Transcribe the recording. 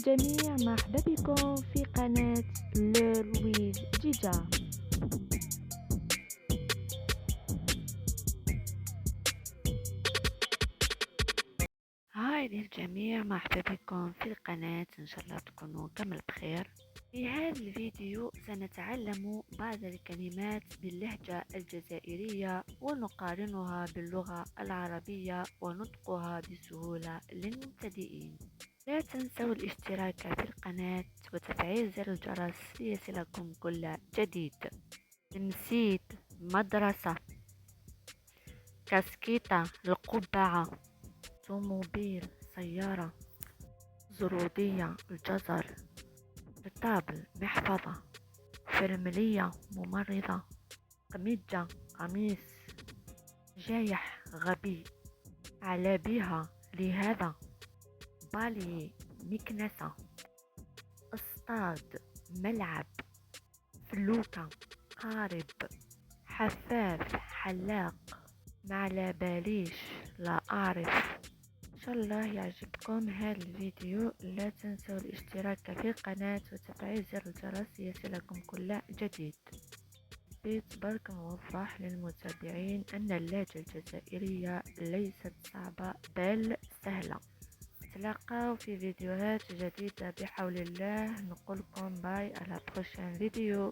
للجميع، مرحبا بكم في قناة لويز جيجا. هاي للجميع، مرحبا بكم في القناة، إن شاء الله تكونوا كامل بخير. في هذا الفيديو سنتعلم بعض الكلمات باللهجة الجزائرية ونقارنها باللغة العربية ونطقها بسهولة للمبتدئين. لا تنسوا الاشتراك في القناة وتفعيل زر الجرس ليصلكم كل جديد. تمثيل، مدرسة، كاسكيطة، القبعة، طوموبيل، سيارة، زرودية، الجزر، رطابل، محفظة، فرملية، ممرضة، قميجة، قميص، جايح، غبي، على بها، لهذا، بالي، مكنسة، اصطاد، ملعب، فلوكة، قارب، حفاف، حلاق، معلباليش، لا أعرف. إن شاء الله يعجبكم هذا الفيديو. لا تنسوا الاشتراك في القناة وتفعيل زر الجرس ليصلكم كل جديد. حبيت برك نوضح للمتابعين أن اللهجة الجزائرية ليست صعبة بل سهلة. نتلاقاو في فيديوهات جديدة بحول الله. نقولكم باي، على بروشين فيديو.